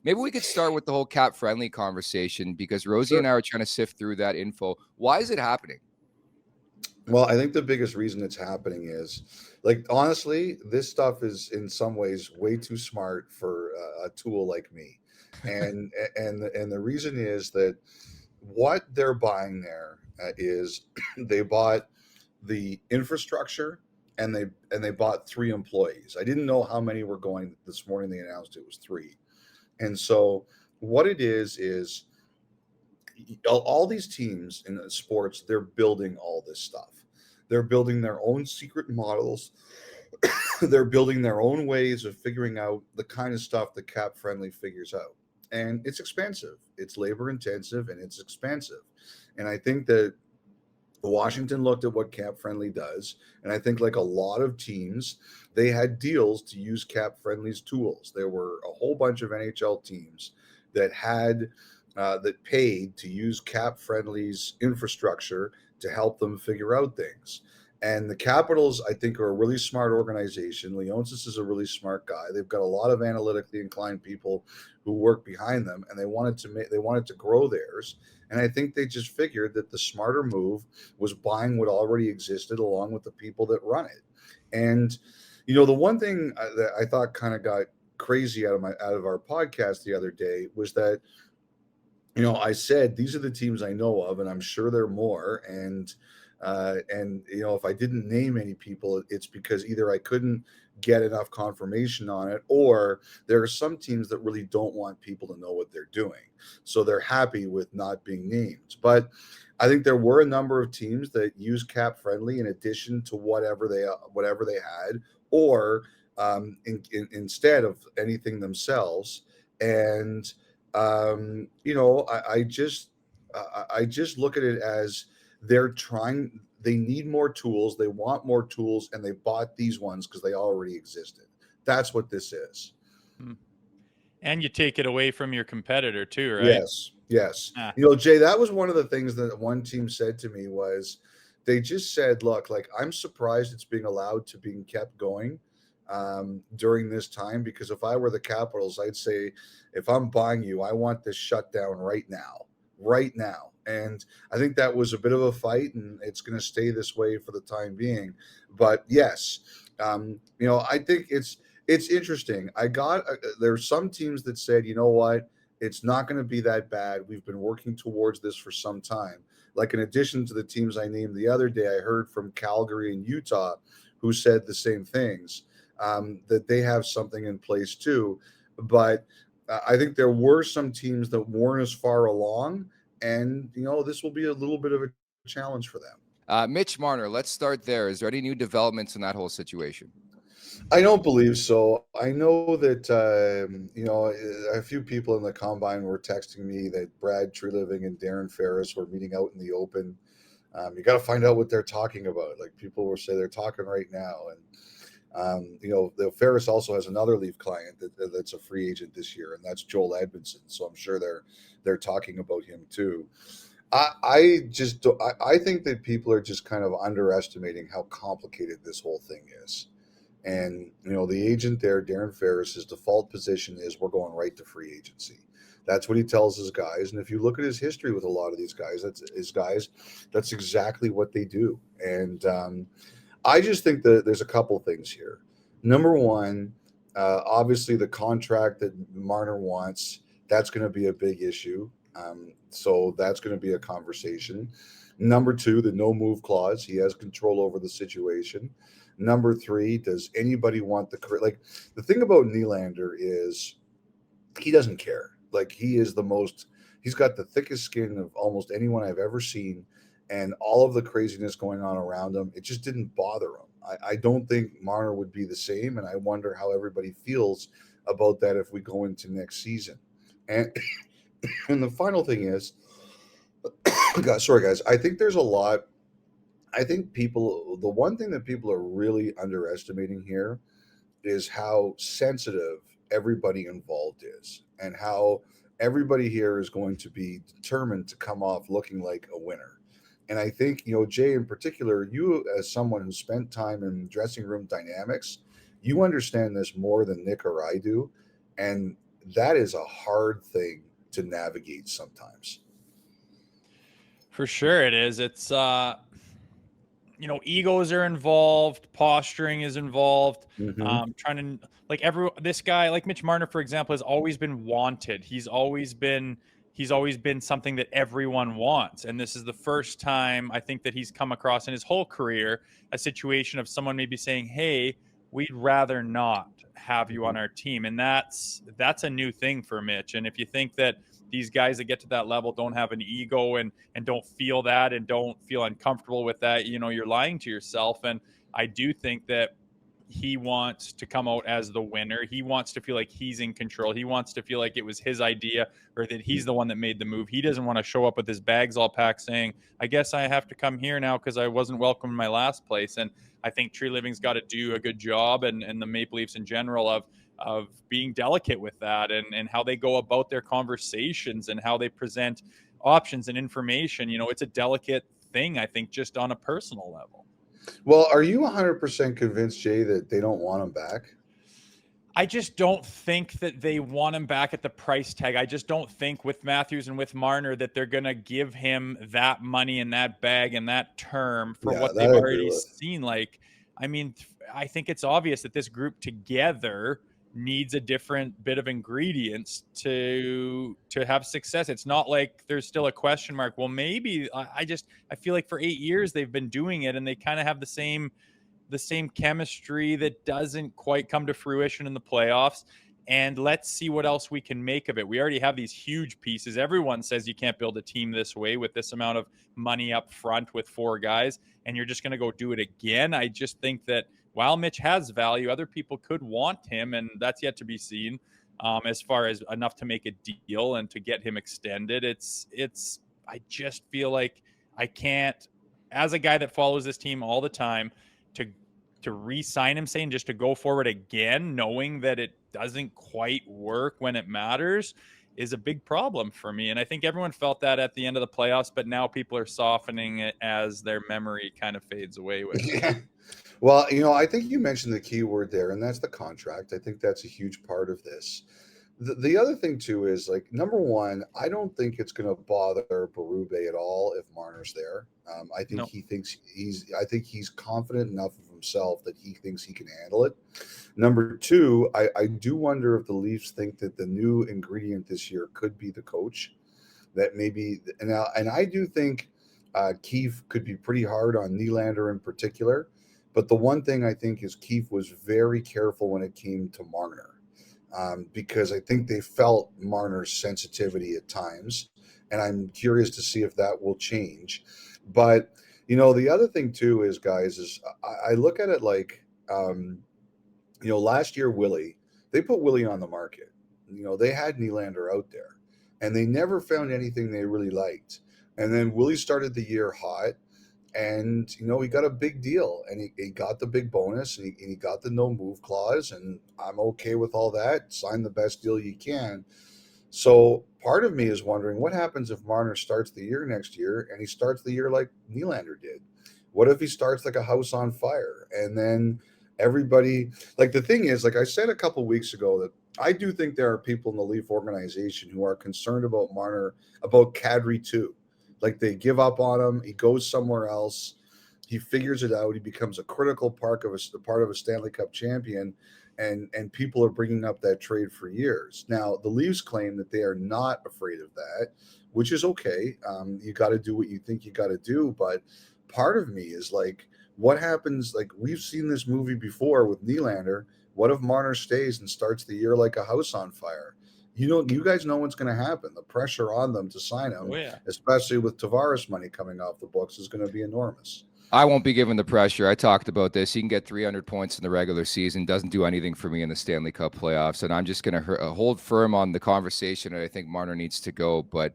Maybe we could start with the whole cap friendly conversation because Rosie and I are trying to sift through that info. Why is it happening? Well, I think the biggest reason it's happening is, like, honestly, this stuff is in some ways way too smart for a tool like me, and the reason is that what they're buying there is they bought the infrastructure and they bought 3 employees. I didn't know how many were going this morning. They announced it was 3, and so what it is all these teams in sports, they're building all this stuff. They're building their own secret models. They're building their own ways of figuring out the kind of stuff that cap friendly figures out. And it's expensive, it's labor intensive, and it's expensive. And I think that Washington looked at what cap friendly does. And I think, like a lot of teams, they had deals to use cap friendly's tools. There were a whole bunch of NHL teams that had that paid to use cap friendly's infrastructure to help them figure out things. And the Capitals, I think, are a really smart organization. Leonsis is a really smart guy. They've got a lot of analytically inclined people who work behind them, and they wanted to grow theirs. And I think they just figured that the smarter move was buying what already existed along with the people that run it. And the one thing that I thought kind of got crazy out of our podcast the other day was that I said these are the teams I know of, and I'm sure there are more. And if I didn't name any people, it's because either I couldn't get enough confirmation on it, or there are some teams that really don't want people to know what they're doing, so they're happy with not being named. But I think there were a number of teams that use cap friendly in addition to whatever they had, or instead of anything themselves. And I just look at it as they need more tools, they want more tools, and they bought these ones because they already existed. That's what this is. And you take it away from your competitor too, right? Yes. Ah. Jay, that was one of the things that one team said to me was they just said, look, like, I'm surprised it's being allowed to being kept going during this time, because if I were the Capitals, I'd say, if I'm buying you, I want this shut down right now. And I think that was a bit of a fight, and it's going to stay this way for the time being. But yes, I think it's interesting. There's some teams that said, you know what, it's not going to be that bad. We've been working towards this for some time. Like, in addition to the teams I named the other day, I heard from Calgary and Utah who said the same things, that they have something in place too. But I think there were some teams that weren't as far along, and this will be a little bit of a challenge for them. Mitch, Marner, let's start there. Is there any new developments in that whole situation? I don't believe so. I know that a few people in the combine were texting me that Brad Treliving and Darren Ferris were meeting out in the open. You got to find out what they're talking about. Like, people will say they're talking right now, and the Ferris also has another Leaf client that's a free agent this year, and that's Joel Edmondson. So I'm sure they're talking about him too. I think that people are just kind of underestimating how complicated this whole thing is. And the agent there, Darren Ferris, his default position is, we're going right to free agency. That's what he tells his guys. And if you look at his history with a lot of these guys, that's exactly what they do. And I just think that there's a couple things here. Number one, obviously the contract that Marner wants, that's going to be a big issue. So that's going to be a conversation. Number two, the no move clause. He has control over the situation. Number three, does anybody want the thing about Nylander is he doesn't care. Like, he's got the thickest skin of almost anyone I've ever seen. And all of the craziness going on around him, it just didn't bother him. I don't think Marner would be the same, and I wonder how everybody feels about that if we go into next season. And the final thing is, sorry guys, I think there's a lot. I think the one thing that people are really underestimating here is how sensitive everybody involved is, and how everybody here is going to be determined to come off looking like a winner. And I think, Jay, in particular, you as someone who spent time in dressing room dynamics, you understand this more than Nick or I do. And that is a hard thing to navigate sometimes. For sure it is. It's egos are involved, posturing is involved. Mm-hmm. Trying to this guy, like Mitch Marner, for example, has always been wanted. He's always been something that everyone wants. And this is the first time I think that he's come across in his whole career a situation of someone maybe saying, hey, we'd rather not have you on our team. And that's a new thing for Mitch. And if you think that these guys that get to that level don't have an ego and don't feel that and don't feel uncomfortable with that, you're lying to yourself. And I do think that he wants to come out as the winner. He wants to feel like he's in control. He wants to feel like it was his idea or that he's the one that made the move. He doesn't want to show up with his bags all packed saying, I guess I have to come here now because I wasn't welcome in my last place. And I think Tree Living's got to do a good job, and the Maple Leafs in general, of being delicate with that and how they go about their conversations and how they present options and information. It's a delicate thing, I think, just on a personal level. Well, are you 100% convinced, Jay, that they don't want him back? I just don't think that they want him back at the price tag. I just don't think with Matthews and with Marner that they're going to give him that money and that bag and that term for what they've already seen. I think it's obvious that this group together needs a different bit of ingredients to have success. It's not like there's still a question mark. Well, maybe I feel like for 8 years they've been doing it and they kind of have the same chemistry that doesn't quite come to fruition in the playoffs. And let's see what else we can make of it. We already have these huge pieces. Everyone says you can't build a team this way with this amount of money up front with 4 guys, and you're just going to go do it again. I just think that while Mitch has value, other people could want him, and that's yet to be seen as far as enough to make a deal and to get him extended. I just feel like I can't, as a guy that follows this team all the time, to re-sign him, saying just to go forward again, knowing that it doesn't quite work when it matters, is a big problem for me. And I think everyone felt that at the end of the playoffs, but now people are softening it as their memory kind of fades away with it. Yeah. Well, I think you mentioned the key word there, and that's the contract. I think that's a huge part of this. The other thing too is, like, number one, I don't think it's going to bother Berube at all if Marner's there. I think I think he's confident enough of himself that he thinks he can handle it. Number two, I do wonder if the Leafs think that the new ingredient this year could be the coach. That maybe, and I do think Keefe could be pretty hard on Nylander in particular. But the one thing I think is Keefe was very careful when it came to Marner. Because I think they felt Marner's sensitivity at times, and I'm curious to see if that will change. But the other thing too is, guys, is I look at it like, last year they put Willie on the market. They had Nylander out there, and they never found anything they really liked. And then Willie started the year hot. And, he got a big deal, and he got the big bonus, and he got the no move clause, and I'm okay with all that. Sign the best deal you can. So part of me is wondering what happens if Marner starts the year next year and he starts the year like Nylander did. What if he starts like a house on fire? And then everybody, like, the thing is, like I said a couple weeks ago, that I do think there are people in the Leaf organization who are concerned about Marner, about Kadri too. Like, they give up on him. He goes somewhere else. He figures it out. He becomes a critical part of a Stanley Cup champion, and people are bringing up that trade for years. Now, the Leafs claim that they are not afraid of that, which is okay. You got to do what you think you got to do. But part of me is like, what happens? Like, we've seen this movie before with Nylander. What if Marner stays and starts the year like a house on fire? You guys know what's going to happen. The pressure on them to sign him, especially with Tavares money coming off the books, is going to be enormous. I won't be given the pressure. I talked about this. He can get 300 points in the regular season. Doesn't do anything for me in the Stanley Cup playoffs. And I'm just going to hold firm on the conversation. And I think Marner needs to go. But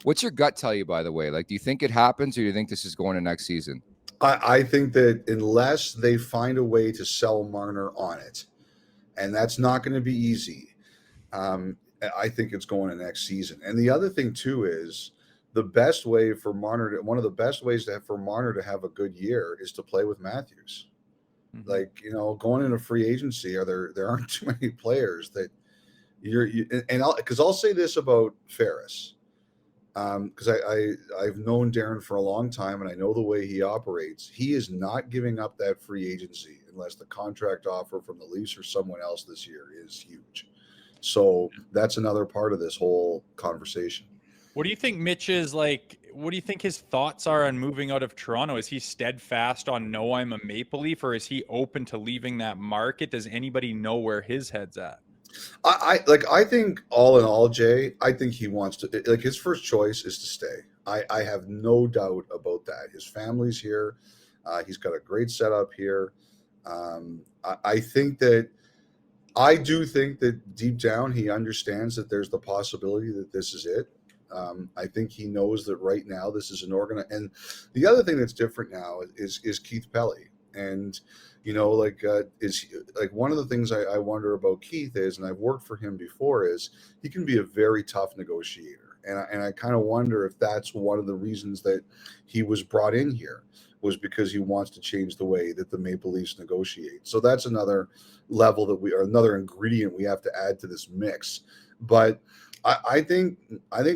what's your gut tell you, by the way? Like, do you think it happens, or do you think this is going to next season? I think that unless they find a way to sell Marner on it, and that's not going to be easy, I think it's going to next season. And the other thing too is one of the best ways for Marner to have a good year is to play with Matthews. Mm-hmm. Like, going into free agency, there aren't too many players that Because I'll say this about Ferris, because I've known Darren for a long time and I know the way he operates. He is not giving up that free agency unless the contract offer from the Leafs or someone else this year is huge. So that's another part of this whole conversation. What do you think Mitch is like? What do you think his thoughts are on moving out of Toronto? Is he steadfast on no, I'm a Maple Leaf, or is he open to leaving that market? Does anybody know where his head's at? I think all in all, Jay, I think he wants to, like, his first choice is to stay. I have no doubt about that. His family's here. He's got a great setup here. I do think that deep down he understands that there's the possibility that this is it. I think he knows that right now this is an and the other thing that's different now is Keith Pelly. And is like one of the things I wonder about Keith is, and I've worked for him before, is he can be a very tough negotiator. And I kind of wonder if that's one of the reasons that he was brought in here, was because he wants to change the way that the Maple Leafs negotiate. So that's another level another ingredient we have to add to this mix. But I think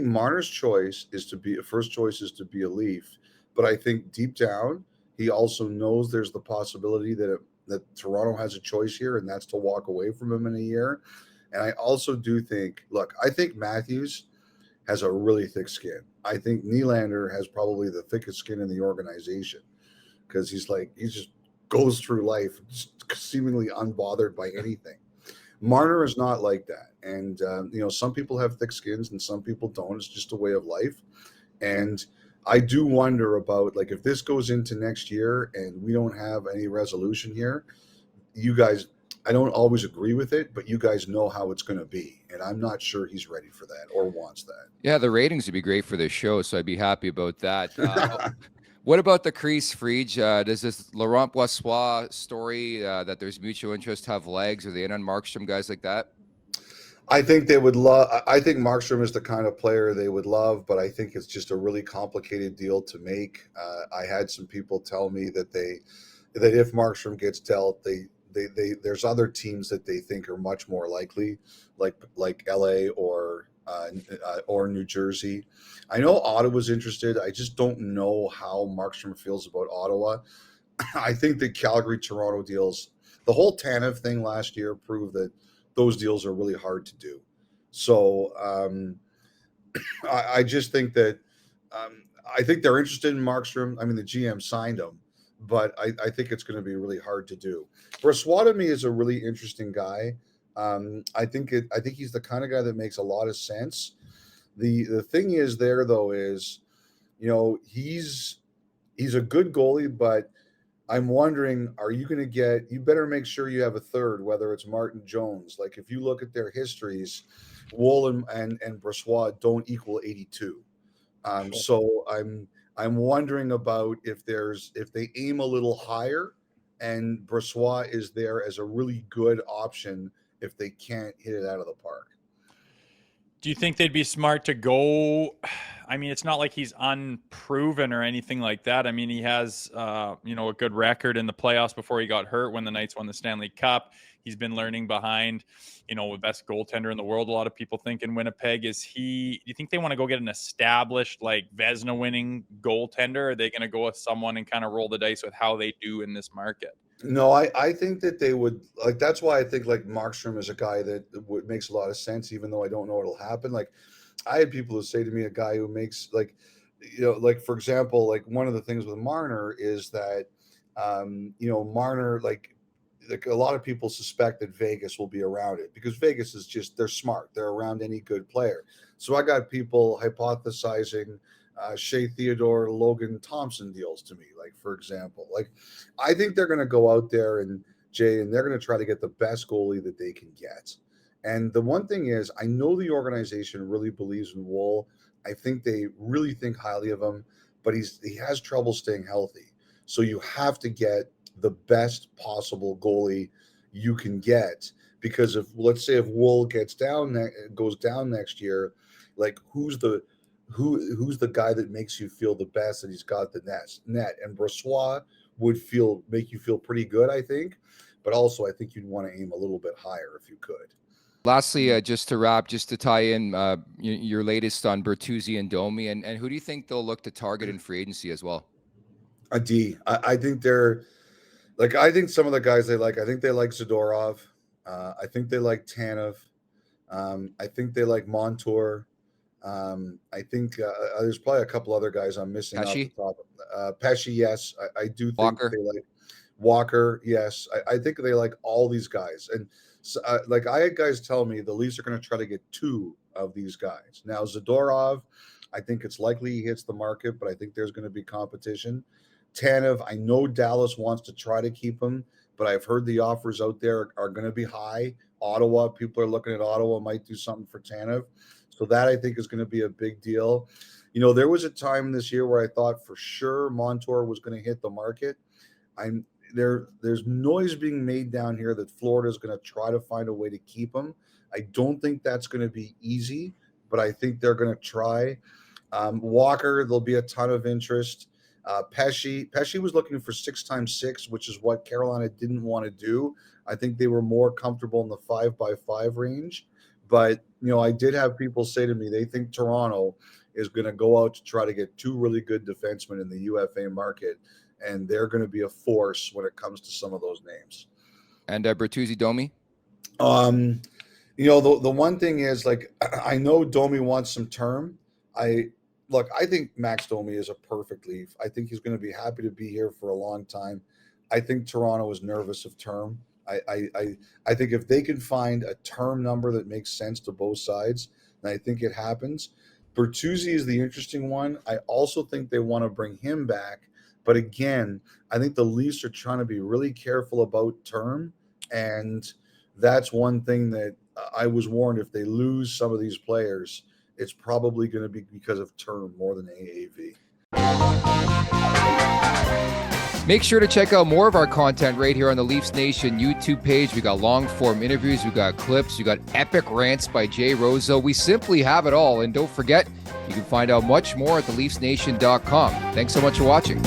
Marner's choice is to be a Leaf. But I think deep down, he also knows there's the possibility that Toronto has a choice here, and that's to walk away from him in a year. And I also do think, I think Matthews has a really thick skin. I think Nylander has probably the thickest skin in the organization, because he just goes through life seemingly unbothered by anything. Marner is not like that. And, some people have thick skins and some people don't. It's just a way of life. And I do wonder about, if this goes into next year and we don't have any resolution here, you guys, I don't always agree with it, but you guys know how it's going to be. And I'm not sure he's ready for that or wants that. Yeah, the ratings would be great for this show, so I'd be happy about that. What about the Crease, Friedge? Does this Laurent Brossoit story that there's mutual interest have legs? Are they in on Markstrom, guys like that? I think they would love. I think Markstrom is the kind of player they would love, but I think it's just a really complicated deal to make. I had some people tell me that if Markstrom gets dealt, there's other teams that they think are much more likely, like LA or New Jersey. I know Ottawa's interested. I just don't know how Markstrom feels about Ottawa. I think the Calgary-Toronto deals, the whole Tanev thing last year proved that those deals are really hard to do. So I just think that I think they're interested in Markstrom. I mean, the GM signed him, but I think it's going to be really hard to do. Brossoit to me is a really interesting guy. I think he's the kind of guy that makes a lot of sense. The thing is there though is, he's a good goalie, but I'm wondering, are you going to you better make sure you have a third, whether it's Martin Jones. Like, if you look at their histories, Woll and Brossoit don't equal 82. So I'm wondering about if they aim a little higher and Brossoit is there as a really good option if they can't hit it out of the park. Do you think they'd be smart to go? I mean, it's not like he's unproven or anything like that. I mean, he has, a good record in the playoffs before he got hurt when the Knights won the Stanley Cup. He's been learning behind, the best goaltender in the world. A lot of people think in Winnipeg. Do you think they want to go get an established, Vezina winning goaltender? Or are they going to go with someone and kind of roll the dice with how they do in this market? No, I think that they would that's why I think Markstrom is a guy that makes a lot of sense, even though I don't know it'll happen. I had people who say to me, a guy who makes for example, one of the things with Marner is that, Marner, a lot of people suspect that Vegas will be around it because Vegas is they're smart. They're around any good player. So I got people hypothesizing Shea Theodore, Logan Thompson deals to me, for example. I think they're going to go out there and they're going to try to get the best goalie that they can get. And the one thing is, I know the organization really believes in Woll. I think they really think highly of him, but he has trouble staying healthy. So you have to get the best possible goalie you can get, because let's say if Woll goes down next year, who's the guy that makes you feel the best that he's got the net? And Brossoit would make you feel pretty good, I think. But also, I think you'd want to aim a little bit higher if you could. Lastly, just to wrap, just to tie in your latest on Bertuzzi and Domi, and who do you think they'll look to target in free agency as well? A D. I think they're like, I think some of the guys they like, I think they like Zadorov. I think they like Tanev. I think they like Montour. I think there's probably a couple other guys I'm missing off the Pesci? top. Pesci, yes. I do think Walker? they like Walker, yes. I think they like all these guys. And so, like I had guys tell me the Leafs are going to try to get 2 of these guys. Now, Zadorov, I think it's likely he hits the market, but I think there's going to be competition. Tanev, I know Dallas wants to try to keep him, but I've heard the offers out there are going to be high. Ottawa, people are looking at Ottawa, might do something for Tanev. So that I think is going to be a big deal. You know, there was a time this year where I thought for sure Montour was going to hit the market. There's noise being made down here that Florida is going to try to find a way to keep him. I don't think that's going to be easy, but I think they're going to try. Walker, there'll be a ton of interest. Pesci was looking for 6x6, which is what Carolina didn't want to do. I think they were more comfortable in the 5x5 range. But, you know, I did have people say to me they think Toronto is going to go out to try to get 2 really good defensemen in the UFA market, and they're going to be a force when it comes to some of those names. And Bertuzzi, Domi? You know, the one thing is, like, I know Domi wants some term. I think Max Domi is a perfect Leaf. I think he's going to be happy to be here for a long time. I think Toronto is nervous of term. I think if they can find a term number that makes sense to both sides, then I think it happens. Bertuzzi is the interesting one. I also think they want to bring him back. But again, I think the Leafs are trying to be really careful about term. And that's one thing that I was warned, if they lose some of these players, it's probably going to be because of term more than AAV. Make sure to check out more of our content right here on the Leafs Nation YouTube page. We got long form interviews, we got clips, we got epic rants by Jay Rosehill. We simply have it all. And don't forget, you can find out much more at theleafsnation.com. Thanks so much for watching.